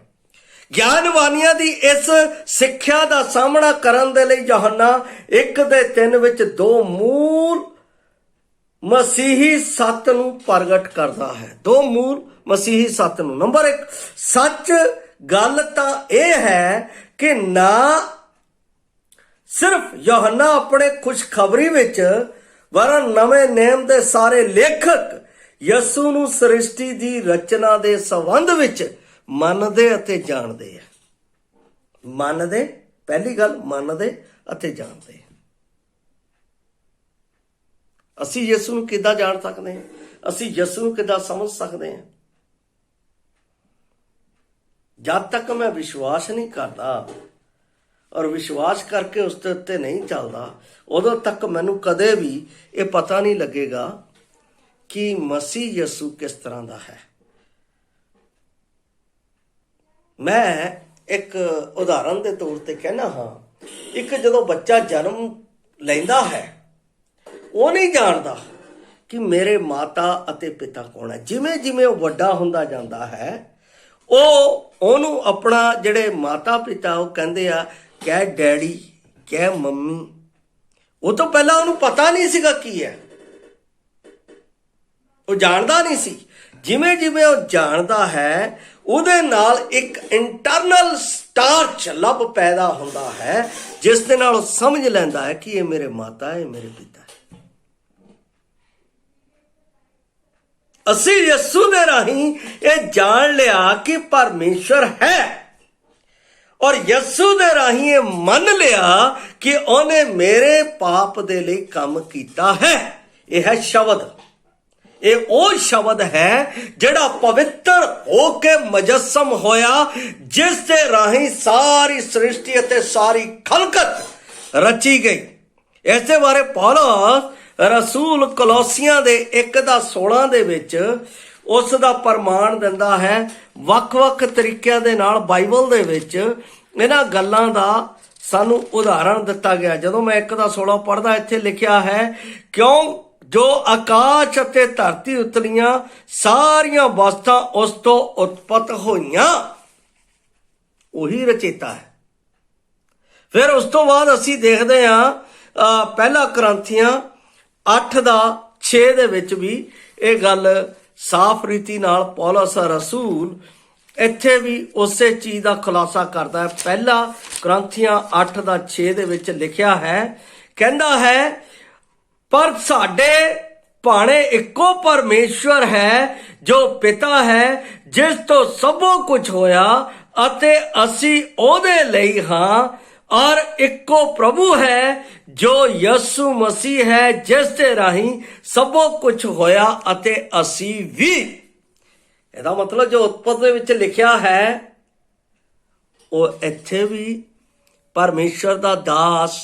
ਗਿਆਨਵਾਨੀਆਂ ਦੀ ਇਸ ਸਿੱਖਿਆ ਦਾ ਸਾਹਮਣਾ ਕਰਨ ਦੇ ਲਈ ਯਹੋਨਾ 1:3 ਵਿੱਚ ਦੋ ਮੂਲ ਮਸੀਹੀ ਸੱਤ ਨੂੰ ਪ੍ਰਗਟ ਕਰਦਾ ਹੈ। ਦੋ ਮੂਲ ਮਸੀਹੀ ਸੱਤ ਨੂੰ। ਨੰਬਰ 1, ਸੱਚ ਗੱਲ ਤਾਂ ਇਹ ਹੈ ਕਿ ਨਾ ਸਿਰਫ ਯਹੋਨਾ ਆਪਣੇ ਖੁਸ਼ਖਬਰੀ ਵਿੱਚ, ਵਰਨ ਨਵੇਂ ਨੇਮ ਦੇ ਸਾਰੇ ਲੇਖਕ ਯਸੂ ਨੂੰ ਸ੍ਰਿਸ਼ਟੀ ਦੀ ਰਚਨਾ ਦੇ ਸੰਬੰਧ ਵਿੱਚ ਮੰਨਦੇ ਅਤੇ ਜਾਣਦੇ ਆ। ਮੰਨਦੇ, ਪਹਿਲੀ ਗੱਲ ਮੰਨਦੇ ਅਤੇ ਜਾਣਦੇ। ਅਸੀਂ ਯਿਸੂ ਨੂੰ ਕਿੱਦਾਂ ਜਾਣ ਸਕਦੇ ਹਾਂ? ਅਸੀਂ ਯਿਸੂ ਨੂੰ ਕਿੱਦਾਂ ਸਮਝ ਸਕਦੇ ਹਾਂ? ਜਦ ਤੱਕ ਮੈਂ ਵਿਸ਼ਵਾਸ ਨਹੀਂ ਕਰਦਾ ਔਰ ਵਿਸ਼ਵਾਸ ਕਰਕੇ ਉਸ ਦੇ ਉੱਤੇ ਨਹੀਂ ਚੱਲਦਾ, ਉਦੋਂ ਤੱਕ ਮੈਨੂੰ ਕਦੇ ਵੀ ਇਹ ਪਤਾ ਨਹੀਂ ਲੱਗੇਗਾ ਕਿ ਮਸੀਹ ਯਿਸੂ ਕਿਸ ਤਰ੍ਹਾਂ ਦਾ ਹੈ। ਮੈਂ ਇੱਕ ਉਦਾਹਰਨ ਦੇ ਤੌਰ ਤੇ ਕਹਿਣਾ ਹਾਂ, ਇੱਕ ਜਦੋਂ ਬੱਚਾ ਜਨਮ ਲੈਂਦਾ ਹੈ, ਉਹ ਨਹੀਂ ਜਾਣਦਾ ਕਿ ਮੇਰੇ ਮਾਤਾ ਅਤੇ ਪਿਤਾ ਕੌਣ ਹੈ। ਜਿਵੇਂ ਜਿਵੇਂ ਉਹ ਵੱਡਾ ਹੁੰਦਾ ਜਾਂਦਾ ਹੈ, ਉਹਨੂੰ ਆਪਣਾ ਜਿਹੜੇ ਮਾਤਾ ਪਿਤਾ ਉਹ ਕਹਿੰਦੇ ਆ, ਕਹਿ ਡੈਡੀ, ਕਹਿ ਮੰਮੀ। ਉਹ ਤੋਂ ਪਹਿਲਾਂ ਉਹਨੂੰ ਪਤਾ ਨਹੀਂ ਸੀਗਾ ਕੀ ਹੈ, ਉਹ ਜਾਣਦਾ ਨਹੀਂ ਸੀ। ਜਿਵੇਂ ਜਿਵੇਂ ਉਹ ਜਾਣਦਾ ਹੈ, ਉਹਦੇ ਨਾਲ ਇੱਕ ਇੰਟਰਨਲ ਸਟਾਰਚ ਲੱਭ ਪੈਦਾ ਹੁੰਦਾ ਹੈ, ਜਿਸ ਦੇ ਨਾਲ ਉਹ ਸਮਝ ਲੈਂਦਾ ਹੈ ਕਿ ਇਹ ਮੇਰੇ ਮਾਤਾ ਹੈ, ਇਹ ਮੇਰੇ ਪਿਤਾ ਹੈ। ਅਸੀਂ ਯਿਸੂ ਦੇ ਰਾਹੀਂ ਇਹ ਜਾਣ ਲਿਆ ਕਿ ਪਰਮੇਸ਼ਰ ਹੈ, ਔਰ ਯਿਸੂ ਦੇ ਰਾਹੀਂ ਇਹ ਮੰਨ ਲਿਆ ਕਿ ਉਹਨੇ ਮੇਰੇ ਪਾਪ ਦੇ ਲਈ ਕੰਮ ਕੀਤਾ ਹੈ। ਇਹ ਹੈ ਸ਼ਬਦ। ਇਹ ਉਹ ਸ਼ਬਦ ਹੈ ਜਿਹੜਾ ਪਵਿੱਤਰ ਹੋ ਕੇ ਮੁਜੱਸਮ ਹੋਇਆ, ਜਿਸ ਦੇ ਰਾਹੀਂ ਸਾਰੀ ਸ੍ਰਿਸ਼ਟੀ ਅਤੇ ਸਾਰੀ ਖਲਕਤ ਰਚੀ ਗਈ। ਇਸੇ ਬਾਰੇ ਪੌਲਸ ਰਸੂਲ ਕਲੋਸੀਆਂ ਦੇ 1:16 ਦੇ ਵਿੱਚ ਉਸ ਦਾ ਪ੍ਰਮਾਣ ਦਿੰਦਾ ਹੈ। ਵੱਖ-ਵੱਖ ਤਰੀਕਿਆਂ ਦੇ ਨਾਲ ਬਾਈਬਲ ਦੇ ਵਿੱਚ ਇਹਨਾਂ ਗੱਲਾਂ ਦਾ ਸਾਨੂੰ ਉਦਾਹਰਣ ਦਿੱਤਾ ਗਿਆ। ਜਦੋਂ ਮੈਂ 1:16 ਪੜ੍ਹਦਾ, ਇੱਥੇ ਲਿਖਿਆ ਹੈ, ਕਿਉਂ ਜੋ ਆਕਾਸ਼ ਅਤੇ ਧਰਤੀ ਉਤਲੀਆਂ ਸਾਰੀਆਂ ਵਸਤਾਂ ਉਸ ਤੋਂ ਉਤਪਤ ਹੋਈਆਂ, ਉਹੀ ਰਚੇਤਾ ਹੈ। ਫਿਰ ਉਸ ਤੋਂ ਬਾਅਦ ਅਸੀਂ ਦੇਖਦੇ ਹਾਂ ਪਹਿਲਾ ਕੁਰਿੰਥੀਆਂ 8:6 ਦੇ ਵਿੱਚ ਵੀ ਇਹ ਗੱਲ ਸਾਫ਼ ਰੀਤੀ ਨਾਲ ਪੌਲਸ ਰਸੂਲ ਇੱਥੇ ਵੀ ਉਸੇ ਚੀਜ਼ ਦਾ ਖੁਲਾਸਾ ਕਰਦਾ ਹੈ। ਪਹਿਲਾ ਕੁਰਿੰਥੀਆਂ 8:6 ਦੇ ਵਿੱਚ ਲਿਖਿਆ ਹੈ, ਕਹਿੰਦਾ ਹੈ ਪਰ ਸਾਡੇ ਭਾਣੇ ਇੱਕੋ ਪਰਮੇਸ਼ਵਰ ਹੈ ਜੋ ਪਿਤਾ ਹੈ, ਜਿਸ ਤੋਂ ਸਭੋ ਕੁਝ ਹੋਇਆ ਅਤੇ ਅਸੀਂ ਉਹਦੇ ਲਈ ਹਾਂ, ਔਰ ਇੱਕੋ ਪ੍ਰਭੂ ਹੈ ਜੋ ਯਿਸੂ ਮਸੀਹ ਹੈ, ਜਿਸ ਦੇ ਰਾਹੀਂ ਸਭੋ ਕੁਝ ਹੋਇਆ ਅਤੇ ਅਸੀਂ ਵੀ। ਇਹਦਾ ਮਤਲਬ ਜੋ ਉਤਪਤ ਦੇ ਵਿੱਚ ਲਿਖਿਆ ਹੈ ਉਹ ਇੱਥੇ ਵੀ ਪਰਮੇਸ਼ਰ ਦਾ ਦਾਸ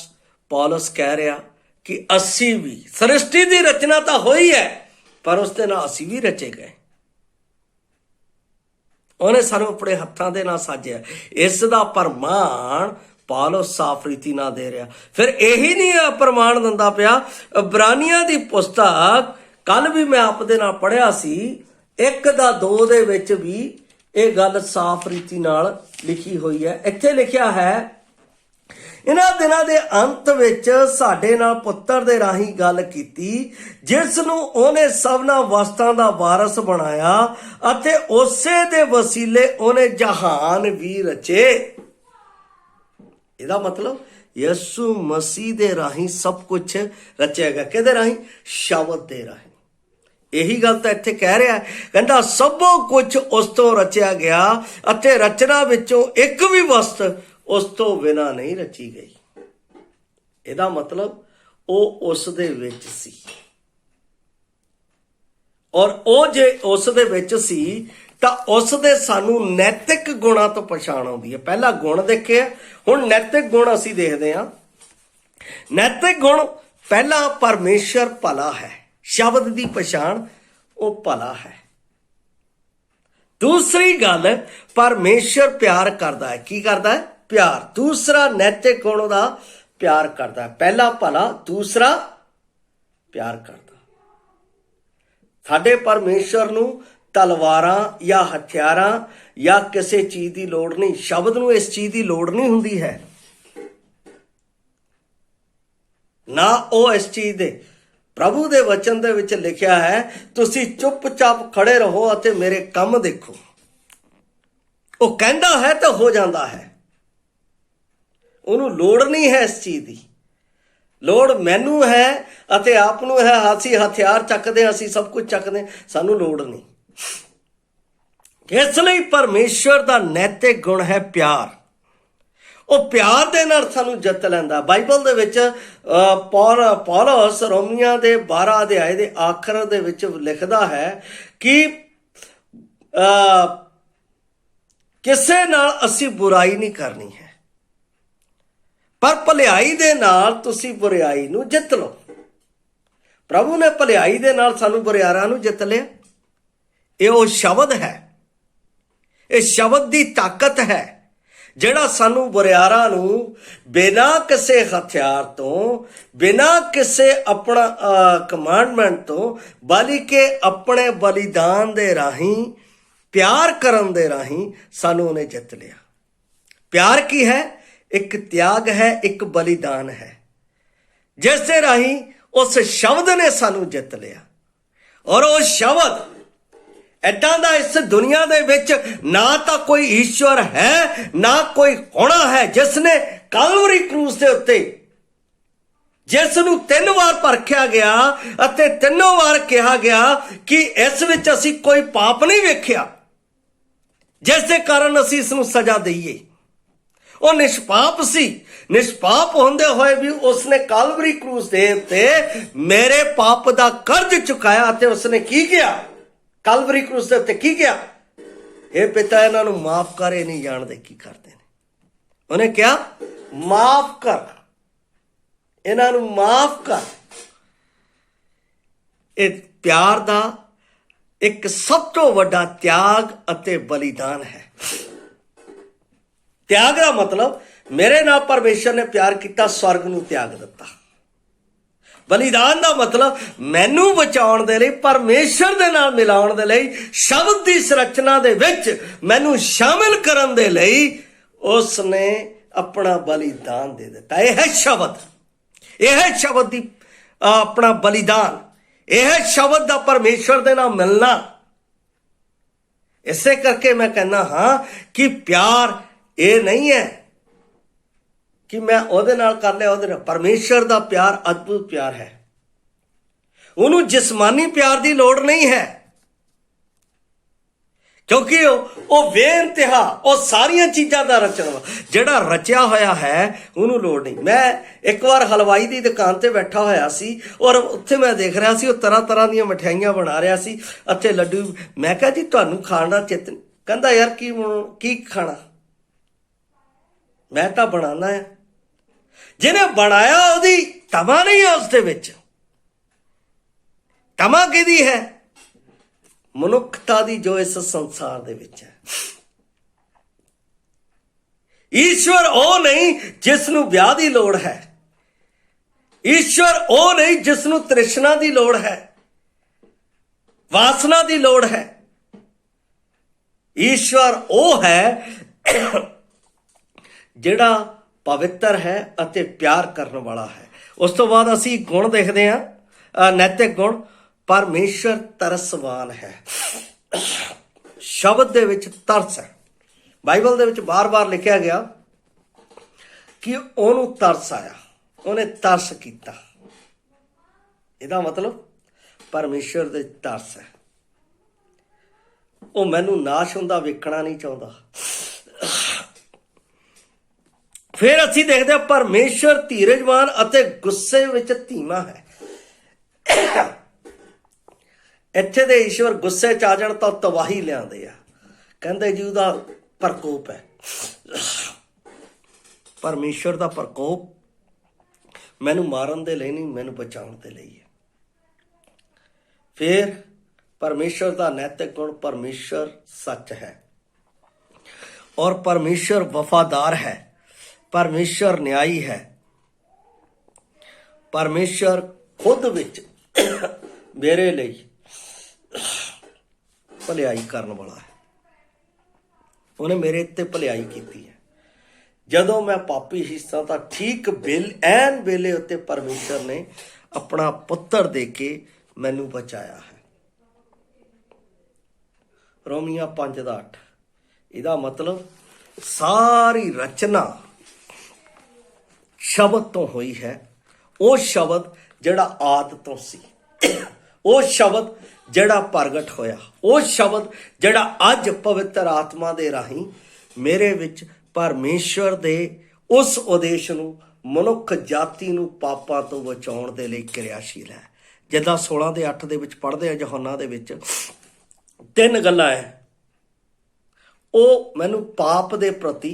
ਪੌਲਸ ਕਹਿ ਰਿਹਾ ਕਿ ਅਸੀਂ ਵੀ, ਸ੍ਰਿਸ਼ਟੀ ਦੀ ਰਚਨਾ ਤਾਂ ਹੋਈ ਹੈ ਪਰ ਉਸ ਦੇ ਨਾਲ ਅਸੀਂ ਵੀ ਰਚੇ ਗਏ। ਉਹਨੇ ਸਾਨੂੰ ਆਪਣੇ ਹੱਥਾਂ ਦੇ ਨਾਲ ਸਾਜਿਆ। ਇਸ ਦਾ ਪ੍ਰਮਾਣ ਪੌਲਸ ਸਾਫ਼ ਰੀਤੀ ਨਾਲ ਦੇ ਰਿਹਾ। ਫਿਰ ਇਹੀ ਨਹੀਂ ਪ੍ਰਮਾਣ ਦਿੰਦਾ ਪਿਆ, ਇਬਰਾਨੀਆਂ ਦੀ ਪੁਸਤਕ ਕੱਲ ਵੀ ਮੈਂ ਆਪ ਦੇ ਨਾਲ ਪੜ੍ਹਿਆ ਸੀ 1:2 ਦੇ ਵਿੱਚ ਵੀ ਇਹ ਗੱਲ ਸਾਫ਼ ਰੀਤੀ ਨਾਲ ਲਿਖੀ ਹੋਈ ਹੈ। ਇੱਥੇ ਲਿਖਿਆ ਹੈ, ਇਹਨਾਂ ਦਿਨਾਂ ਦੇ ਅੰਤ ਵਿੱਚ ਸਾਡੇ ਨਾਲ ਪੁੱਤਰ ਦੇ ਰਾਹੀਂ ਗੱਲ ਕੀਤੀ, ਜਿਸ ਨੂੰ ਉਹਨੇ ਸਭਨਾ ਵਸਤਾਂ ਦਾ ਵਾਰਸ ਬਣਾਇਆ ਅਤੇ ਉਸੇ ਦੇ ਵਸੀਲੇ ਉਹਨੇ ਜਹਾਨ ਵੀ ਰਚੇ। ਇਹਦਾ ਮਤਲਬ ਯਿਸੂ ਮਸੀਹ ਦੇ ਰਾਹੀਂ ਸਭ ਕੁਝ ਰਚਿਆ ਗਿਆ। ਕਿਹਦੇ ਰਾਹੀਂ? ਸ਼ਬਦ ਦੇ ਰਾਹੀਂ। ਇਹੀ ਗੱਲ ਤਾਂ ਇੱਥੇ ਕਹਿ ਰਿਹਾ ਹੈ, ਕਹਿੰਦਾ ਸਭੋ ਕੁਝ ਉਸ ਤੋਂ ਰਚਿਆ ਗਿਆ ਅਤੇ ਰਚਨਾ ਵਿੱਚੋਂ ਇੱਕ ਵੀ ਵਸਤ ਉਸ ਤੋਂ ਬਿਨਾਂ ਨਹੀਂ ਰਚੀ ਗਈ। ਇਹਦਾ ਮਤਲਬ ਉਹ ਉਸ ਦੇ ਵਿੱਚ ਸੀ, ਔਰ ਉਹ ਜੇ ਉਸ ਦੇ ਵਿੱਚ ਸੀ ਤਾਂ ਉਸ ਦੇ ਸਾਨੂੰ ਨੈਤਿਕ ਗੁਣਾਂ ਤੋਂ ਪਛਾਣ ਆਉਂਦੀ ਹੈ। ਪਹਿਲਾ ਗੁਣ ਦੇਖਿਆ, ਹੁਣ ਨੈਤਿਕ ਗੁਣ ਅਸੀਂ ਦੇਖਦੇ ਹਾਂ। ਨੈਤਿਕ ਗੁਣ ਪਹਿਲਾ, ਪਰਮੇਸ਼ਰ ਭਲਾ ਹੈ। ਸ਼ਬਦ ਦੀ ਪਛਾਣ ਉਹ ਭਲਾ ਹੈ। ਦੂਸਰੀ ਗੱਲ, ਪਰਮੇਸ਼ਰ ਪਿਆਰ ਕਰਦਾ ਹੈ। ਕੀ ਕਰਦਾ ਹੈ? ਪਿਆਰ। ਦੂਸਰਾ ਨੈਤਿਕ ਗੁਣ ਦਾ ਪਿਆਰ ਕਰਦਾ ਹੈ। ਪਹਿਲਾ ਭਲਾ, ਦੂਸਰਾ ਪਿਆਰ ਕਰਦਾ। ਸਾਡੇ ਪਰਮੇਸ਼ਰ ਨੂੰ ਤਲਵਾਰਾਂ ਜਾਂ ਹਥਿਆਰਾਂ ਜਾਂ ਕਿਸੇ ਚੀਜ਼ ਦੀ ਲੋੜ ਨਹੀਂ। ਸ਼ਬਦ ਨੂੰ ਇਸ ਚੀਜ਼ ਦੀ ਲੋੜ ਨਹੀਂ ਹੁੰਦੀ ਹੈ, ਨਾ ਉਹ ਇਸ ਚੀਜ਼ ਦੇ। ਪ੍ਰਭੂ ਦੇ ਵਚਨ ਦੇ ਵਿੱਚ ਲਿਖਿਆ ਹੈ, ਤੁਸੀਂ ਚੁੱਪਚਾਪ ਖੜੇ ਰਹੋ ਅਤੇ ਮੇਰੇ ਕੰਮ ਦੇਖੋ। ਉਹ ਕਹਿੰਦਾ ਹੈ ਤਾਂ ਹੋ ਜਾਂਦਾ ਹੈ। ਉਹਨੂੰ ਲੋੜ ਨਹੀਂ ਹੈ ਇਸ ਚੀਜ਼ ਦੀ। ਲੋੜ ਮੈਨੂੰ ਹੈ ਅਤੇ ਆਪ ਨੂੰ ਹੈ। ਅਸੀਂ ਹਥਿਆਰ ਚੱਕਦੇ, ਅਸੀਂ ਸਭ ਕੁਝ ਚੱਕਦੇ, ਸਾਨੂੰ ਲੋੜ ਨਹੀਂ। ਇਸ ਲਈ ਪਰਮੇਸ਼ਵਰ ਦਾ ਨੈਤਿਕ ਗੁਣ ਹੈ ਪਿਆਰ। ਉਹ ਪਿਆਰ ਦੇ ਨਾਲ ਸਾਨੂੰ ਜਿੱਤ ਲੈਂਦਾ। ਬਾਈਬਲ ਦੇ ਵਿੱਚ ਪੌਲਸ ਰੋਮੀਆਂ ਦੇ 12 ਅਧਿਆਏ ਦੇ ਆਖਰ ਦੇ ਵਿੱਚ ਲਿਖਦਾ ਹੈ ਕਿ ਕਿਸੇ ਨਾਲ ਅਸੀਂ ਬੁਰਾਈ ਨਹੀਂ ਕਰਨੀ ਹੈ, ਪਰ ਭਲਾਈ ਦੇ ਨਾਲ ਤੁਸੀਂ ਬੁਰਾਈ ਨੂੰ ਜਿੱਤ ਲਓ। ਪ੍ਰਭੂ ਨੇ ਭਲਾਈ ਦੇ ਨਾਲ ਸਾਨੂੰ ਬੁਰਿਆਰਾਂ ਨੂੰ ਜਿੱਤ ਲਿਆ। ਇਹ ਉਹ ਸ਼ਬਦ ਹੈ, ਇਹ ਸ਼ਬਦ ਦੀ ਤਾਕਤ ਹੈ ਜਿਹੜਾ ਸਾਨੂੰ ਬੁਰਿਆਰਾਂ ਨੂੰ ਬਿਨਾਂ ਕਿਸੇ ਹਥਿਆਰ ਤੋਂ, ਬਿਨਾਂ ਕਿਸੇ ਆਪਣਾ ਕਮਾਂਡਮੈਂਟ ਤੋਂ, ਬਲਕਿ ਆਪਣੇ ਬਲੀਦਾਨ ਦੇ ਰਾਹੀਂ, ਪਿਆਰ ਕਰਨ ਦੇ ਰਾਹੀਂ ਸਾਨੂੰ ਉਹਨੇ ਜਿੱਤ ਲਿਆ। ਪਿਆਰ ਕੀ ਹੈ? ਇੱਕ ਤਿਆਗ ਹੈ, ਇੱਕ ਬਲੀਦਾਨ ਹੈ, ਜਿਸ ਦੇ ਰਾਹੀਂ ਉਸ ਸ਼ਬਦ ਨੇ ਸਾਨੂੰ ਜਿੱਤ ਲਿਆ। ਔਰ ਉਹ ਸ਼ਬਦ ਏਦਾਂ ਦਾ ਇਸ ਦੁਨੀਆ ਦੇ ਵਿੱਚ ਨਾ ਤਾਂ ਕੋਈ ਈਸ਼ਵਰ ਹੈ, ਨਾ ਕੋਈ ਹੋਣਾ ਹੈ, ਜਿਸ ਨੇ ਕੈਲਵਰੀ ਕਰੂਸ ਦੇ ਉੱਤੇ, ਜਿਸ ਨੂੰ 3 ਵਾਰ ਪਰਖਿਆ ਗਿਆ ਅਤੇ 3 ਵਾਰ ਕਿਹਾ ਗਿਆ ਕਿ ਇਸ ਵਿੱਚ ਅਸੀਂ ਕੋਈ ਪਾਪ ਨਹੀਂ ਵੇਖਿਆ, ਜਿਸ ਦੇ ਕਾਰਨ ਅਸੀਂ ਇਸ ਨੂੰ ਸਜ਼ਾ ਦਈਏ। ਉਹ ਨਿਸ਼ਪਾਪ ਸੀ। ਨਿਸ਼ਪਾਪ ਹੁੰਦੇ ਹੋਏ ਵੀ ਉਸਨੇ ਕੈਲਵਰੀ ਕਰੂਸ ਦੇ ਉੱਤੇ ਮੇਰੇ ਪਾਪ ਦਾ ਕਰਜ਼ ਚੁਕਾਇਆ। ਅਤੇ ਉਸਨੇ ਕੀ ਕਿਹਾ? ਕੈਲਵਰੀ ਕਰੂਸ ਦੇ ਉੱਤੇ ਕੀ ਕਿਹਾ? ਇਹ ਪਿਤਾ, ਇਹਨਾਂ ਨੂੰ ਮਾਫ ਕਰ, ਇਹ ਨਹੀਂ ਜਾਣਦੇ ਕੀ ਕਰਦੇ ਨੇ। ਉਹਨੇ ਕਿਹਾ ਮਾਫ ਕਰ, ਇਹਨਾਂ ਨੂੰ ਮਾਫ ਕਰ। ਇਹ ਪਿਆਰ ਦਾ ਇੱਕ ਸਭ ਤੋਂ ਵੱਡਾ ਤਿਆਗ ਅਤੇ ਬਲੀਦਾਨ ਹੈ। ਤਿਆਗ ਦਾ ਮਤਲਬ ਮੇਰੇ ਨਾਲ ਪਰਮੇਸ਼ਰ ਨੇ ਪਿਆਰ ਕੀਤਾ, ਸਵਰਗ ਨੂੰ ਤਿਆਗ ਦਿੱਤਾ। ਬਲੀਦਾਨ ਦਾ ਮਤਲਬ ਮੈਨੂੰ ਬਚਾਉਣ ਦੇ ਲਈ, ਪਰਮੇਸ਼ਰ ਦੇ ਨਾਲ ਮਿਲਾਉਣ ਦੇ ਲਈ, ਸ਼ਬਦ ਦੀ ਸੰਰਚਨਾ ਦੇ ਵਿੱਚ ਮੈਨੂੰ ਸ਼ਾਮਿਲ ਕਰਨ ਦੇ ਲਈ ਉਸ ਨੇ ਆਪਣਾ ਬਲੀਦਾਨ ਦੇ ਦਿੱਤਾ। ਇਹ ਹੈ ਸ਼ਬਦ, ਇਹ ਹੈ ਸ਼ਬਦ ਦੀ अपना बलिदान, यह शब्द दा परमेश्वर दे नाल मिलना। इसे करके मैं कहना हाँ कि प्यार ये नहीं है कि मैं ਉਹਦੇ ਨਾਲ कर लिया ਉਹਦੇ ਨਾਲ। परमेश्वर दा प्यार अद्भुत प्यार है। ਉਹਨੂੰ जिस्मानी प्यार की लोड़ नहीं है, क्योंकि वो बेइंतहा वो सारिया चीज़ों का रचना वा, जिहड़ा रचिया होया है उन्होंने लोड़ नहीं। मैं एक बार हलवाई की दुकान पर बैठा होया सी और उत्थे मैं देख रहा सी, वो तरह तरह दी मिठाइयां बना रहा सी अते लड्डू। मैं कहा जी तुहानू खाण दा चित, कहंदा यार की खाना, मैं तो बनाना है। जिन्हें बनाया ਉਹਦੀ तमा नहीं है, उसदे विच तमा किहदी है? मनुखता दी जो इस संसार दे विच है। ईश्वर ओ नहीं जिसनू ब्याह दी लोड़ है, ईश्वर ओ नहीं जिसनू तृष्णा दी लोड़ है, वासना दी लोड़ है। ईश्वर ओ है जिहड़ा पवित्र है अते प्यार करने वाला है। उस तो बाद असी गुण देखते हैं, नैतिक गुण। परमेश्वर तरसवान है। शब्द दे विच तरस है। बाइबल दे विच बार बार लिखा गया कि ओनू तरस आया, उन्हें तरस किया। इहदा मतलब परमेश्वर दे तरस है। वो मैनू नाश हुंदा वेखना नहीं चाहुंदा। फिर असी देखते हैं परमेश्वर धीरजवान अते गुस्से विच धीमा है। ਇੱਥੇ ਦੇ ਈਸ਼ਵਰ ਗੁੱਸੇ 'ਚ ਆ ਜਾਣ ਤਾਂ ਤਬਾਹੀ ਲਿਆਉਂਦੇ ਆ, ਕਹਿੰਦੇ ਜੀ ਉਹਦਾ ਪ੍ਰਕੋਪ ਹੈ। ਪਰਮੇਸ਼ਰ ਦਾ ਪ੍ਰਕੋਪ ਮੈਨੂੰ ਮਾਰਨ ਦੇ ਲਈ ਨਹੀਂ, ਮੈਨੂੰ ਬਚਾਉਣ ਦੇ ਲਈ ਹੈ। ਫਿਰ ਪਰਮੇਸ਼ਰ ਦਾ ਨੈਤਿਕ ਗੁਣ, ਪਰਮੇਸ਼ਰ ਸੱਚ ਹੈ ਔਰ ਪਰਮੇਸ਼ਰ ਵਫਾਦਾਰ ਹੈ, ਪਰਮੇਸ਼ਰ ਨਿਆਈ ਹੈ। ਪਰਮੇਸ਼ਰ ਖੁਦ ਵਿੱਚ ਮੇਰੇ ਲਈ भलाई करने वाला है। उन्हें मेरे ते भलाई की है। जदों मैं पापी हिस्सा था, ठीक ऐन वेले उत्ते परमेश्वर ने अपना पुत्र दे के मैनू बचाया है। रोमिया 5:8। इहदा मतलब सारी रचना शब्द तो हुई है। वो शब्द जिहड़ा आद तो सी, वो शब्द ਜਿਹੜਾ ਪ੍ਰਗਟ ਹੋਇਆ, ਉਹ ਸ਼ਬਦ ਜਿਹੜਾ ਅੱਜ ਪਵਿੱਤਰ ਆਤਮਾ ਦੇ ਰਾਹੀਂ ਮੇਰੇ ਵਿੱਚ ਪਰਮੇਸ਼ਵਰ ਦੇ ਉਸ ਉਦੇਸ਼ ਨੂੰ, ਮਨੁੱਖ ਜਾਤੀ ਨੂੰ ਪਾਪਾਂ ਤੋਂ ਬਚਾਉਣ ਦੇ ਲਈ ਕਿਰਿਆਸ਼ੀਲ ਹੈ। ਜਿੱਦਾਂ 16:8 ਦੇ ਵਿੱਚ ਪੜ੍ਹਦੇ ਆ ਯਹੋਨਾ ਦੇ ਵਿੱਚ, 3 ਗੱਲਾਂ ਹੈ। ਉਹ ਮੈਨੂੰ ਪਾਪ ਦੇ ਪ੍ਰਤੀ,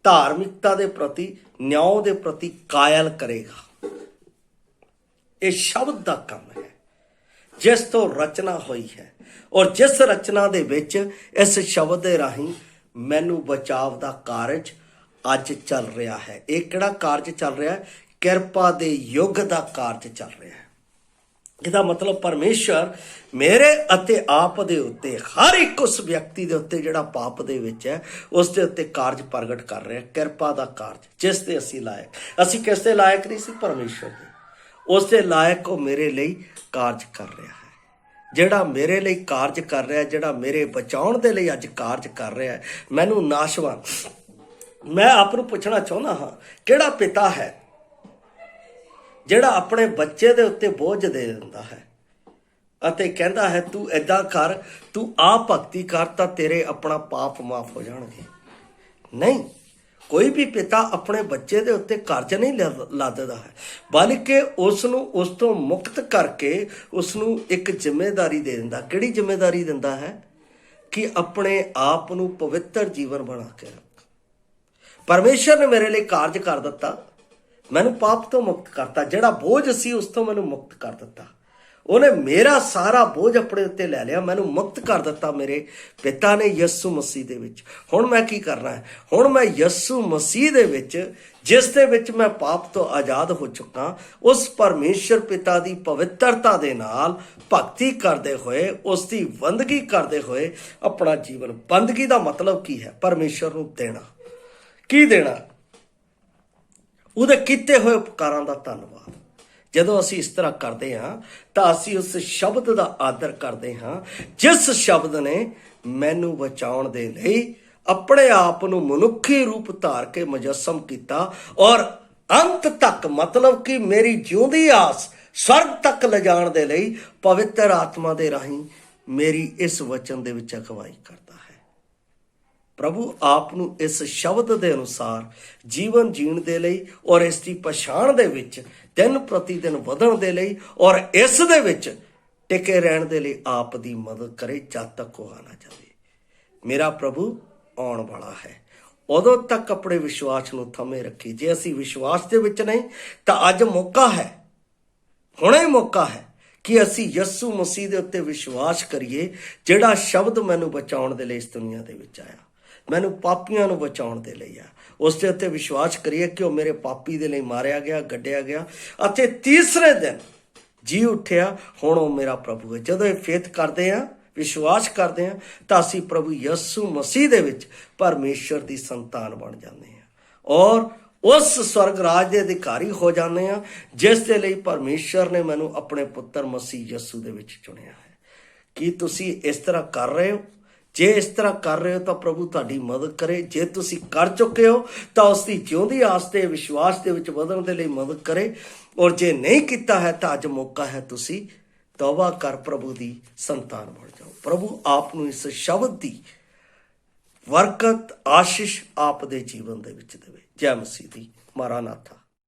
ਧਾਰਮਿਕਤਾ ਦੇ ਪ੍ਰਤੀ, ਨਿਆਂ ਦੇ ਪ੍ਰਤੀ ਕਾਇਲ ਕਰੇਗਾ। ਇਹ ਸ਼ਬਦ ਦਾ ਕੰਮ ਹੈ जिस तो रचना हुई है और जिस रचना दे विच इस शब्द दे राही मैनू बचाव दा कारज अज चल रहा है। एक किहड़ा कारज चल रहा है? किरपा दे युग दा कारज चल रहा है। इसदा मतलब परमेश्वर मेरे अते आप दे उत्ते, हर एक उस व्यक्ति दे उत्ते जिहड़ा पाप दे विच है, उस दे उत्ते कारज प्रगट कर रहा है। किरपा दा कारज जिस दे असी लायक, असी किस दे लायक नहीं सी, परमेश्वर दे। उस दे लायक वो मेरे लिए कारज कर रहा है। जिहड़ा मेरे लिए कारज कर रहा है, जिहड़ा मेरे बचाउण दे लिए अज कारज कर रहा है, मैनू नाशवान। मैं आपनू पुछना चाहुंदा हाँ, किहड़ा पिता है जिहड़ा अपने बच्चे दे उत्ते बोझ दे दिंदा है अते कहंदा है तू इदां कर, तू आ भगती कर तां तेरे अपना पाप माफ हो जाणगे? नहीं, कोई भी पिता अपने बच्चे दे उत्ते कर्ज नहीं लाददा है, बल्कि उसनू उस तो मुक्त करके उसनू एक जिम्मेदारी दे दिंदा। किहड़ी जिम्मेदारी दिंदा है? कि अपने आप नू पवित्र जीवन बना के रख। परमेश्वर ने मेरे लिए कार्ज कर दिता, मैनू पाप तो मुक्त करता, जिहड़ा बोझ सी उस तो मैनू मुक्त कर दिता। उन्हें मेरा सारा बोझ अपने उत्ते लै लिया, मैनू मुक्त कर दिता मेरे पिता ने यस्सु मसीह दे विच। हुण मैं की करना है? हुण मैं यस्सु मसीह दे विच, जिस दे विच मैं पाप तो आज़ाद हो चुका, उस परमेश्वर पिता दी पवित्रता दे नाल भगती करते हुए, उसकी बंदगी करते हुए अपना जीवन, बंदगी का मतलब की है? परमेश्वर नू देना। की देना? उहदे कीते हुए उपकारां दा धन्नवाद। ਜਦੋਂ ਅਸੀਂ ਇਸ ਤਰ੍ਹਾਂ ਕਰਦੇ ਹਾਂ ਤਾਂ ਅਸੀਂ ਉਸ ਸ਼ਬਦ ਦਾ ਆਦਰ ਕਰਦੇ ਹਾਂ ਜਿਸ ਸ਼ਬਦ ਨੇ ਮੈਨੂੰ ਬਚਾਉਣ ਦੇ ਲਈ ਆਪਣੇ ਆਪ ਨੂੰ ਮਨੁੱਖੀ ਰੂਪ ਧਾਰ ਕੇ ਮੁਜੱਸਮ ਕੀਤਾ ਔਰ ਅੰਤ ਤੱਕ ਮਤਲਬ ਕਿ ਮੇਰੀ ਜਿਉਂਦੀ ਆਸ ਸਵਰਗ ਤੱਕ ਲਿਜਾਣ ਦੇ ਲਈ ਪਵਿੱਤਰ ਆਤਮਾ ਦੇ ਰਾਹੀਂ ਮੇਰੀ ਇਸ ਵਚਨ ਦੇ ਵਿੱਚ ਅਗਵਾਈ ਕਰਦਾ ਹੈ। ਪ੍ਰਭੂ ਆਪ ਨੂੰ ਇਸ ਸ਼ਬਦ ਦੇ ਅਨੁਸਾਰ ਜੀਵਨ ਜੀਣ ਦੇ ਲਈ ਔਰ ਇਸ ਦੀ ਪਛਾਣ ਦੇ ਵਿੱਚ ਦਿਨ ਪ੍ਰਤੀ ਦਿਨ ਵਧਣ ਦੇ ਲਈ ਔਰ ਇਸ ਦੇ ਵਿੱਚ ਟਿਕੇ ਰਹਿਣ ਦੇ ਲਈ ਆਪ ਦੀ ਮਦਦ ਕਰੇ ਜਦ ਤੱਕ ਉਹ ਆ ਨਾ ਜਾਵੇ। ਮੇਰਾ ਪ੍ਰਭੂ ਆਉਣ ਵਾਲਾ ਹੈ, ਉਦੋਂ ਤੱਕ ਆਪਣੇ ਵਿਸ਼ਵਾਸ ਨੂੰ ਥੰਮੇ ਰੱਖੀ। ਜੇ ਅਸੀਂ ਵਿਸ਼ਵਾਸ ਦੇ ਵਿੱਚ ਨਹੀਂ ਤਾਂ ਅੱਜ ਮੌਕਾ ਹੈ, ਹੁਣੇ ਮੌਕਾ ਹੈ ਕਿ ਅਸੀਂ ਯਿਸੂ ਮਸੀਹ ਦੇ ਉੱਤੇ ਵਿਸ਼ਵਾਸ ਕਰੀਏ, ਜਿਹੜਾ ਸ਼ਬਦ ਮੈਨੂੰ ਬਚਾਉਣ ਦੇ ਲਈ ਇਸ ਦੁਨੀਆ ਦੇ ਵਿੱਚ ਆਇਆ, ਮੈਨੂੰ ਪਾਪੀਆਂ ਨੂੰ ਬਚਾਉਣ ਦੇ ਲਈ ਆ। ਉਸ ਦੇ ਉੱਤੇ ਵਿਸ਼ਵਾਸ ਕਰੀਏ ਕਿ ਉਹ ਮੇਰੇ ਪਾਪੀ ਦੇ ਲਈ ਮਾਰਿਆ ਗਿਆ, ਗੱਡਿਆ ਗਿਆ ਅਤੇ ਤੀਸਰੇ ਦਿਨ ਜੀ ਉੱਠਿਆ। ਹੁਣ ਉਹ ਮੇਰਾ ਪ੍ਰਭੂ ਹੈ। ਜਦੋਂ ਇਹ ਫੇਥ ਕਰਦੇ ਆ, ਵਿਸ਼ਵਾਸ ਕਰਦੇ ਹਾਂ ਤਾਂ ਅਸੀਂ ਪ੍ਰਭੂ ਯਿਸੂ ਮਸੀਹ ਦੇ ਵਿੱਚ ਪਰਮੇਸ਼ਰ ਦੀ ਸੰਤਾਨ ਬਣ ਜਾਂਦੇ ਹਾਂ ਔਰ ਉਸ ਸਵਰਗ ਰਾਜ ਦੇ ਅਧਿਕਾਰੀ ਹੋ ਜਾਂਦੇ ਹਾਂ ਜਿਸ ਦੇ ਲਈ ਪਰਮੇਸ਼ਰ ਨੇ ਮੈਨੂੰ ਆਪਣੇ ਪੁੱਤਰ ਮਸੀਹ ਯਿਸੂ ਦੇ ਵਿੱਚ ਚੁਣਿਆ ਹੈ। ਕੀ ਤੁਸੀਂ ਇਸ ਤਰ੍ਹਾਂ ਕਰ ਰਹੇ ਹੋ? ਜੇ ਇਸ ਤਰ੍ਹਾਂ ਕਰ ਰਹੇ ਹੋ ਤਾਂ ਪ੍ਰਭੂ ਤੁਹਾਡੀ ਮਦਦ ਕਰੇ। ਜੇ ਤੁਸੀਂ ਕਰ ਚੁੱਕੇ ਹੋ ਤਾਂ ਉਸ ਦੀ ਜਿਉਂਦੀ ਆਸ ਤੇ ਵਿਸ਼ਵਾਸ ਦੇ ਵਿੱਚ ਵਧਣ ਦੇ ਲਈ ਮਦਦ ਕਰੇ ਔਰ ਜੇ ਨਹੀਂ ਕੀਤਾ ਹੈ ਤਾਂ ਅੱਜ ਮੌਕਾ ਹੈ, ਤੁਸੀਂ ਤੌਬਾ ਕਰ ਪ੍ਰਭੂ ਦੀ ਸੰਤਾਨ ਬਣ ਜਾਓ। ਪ੍ਰਭੂ ਆਪ ਨੂੰ ਇਸ ਸ਼ਬਦ ਦੀ ਬਰਕਤ ਆਸ਼ੀਸ਼ ਆਪ ਦੇ ਜੀਵਨ ਦੇ ਵਿੱਚ ਦੇਵੇ। ਜੈ ਮਸੀਹ ਦੀ। ਮਾਰਾਨਾਥਾ।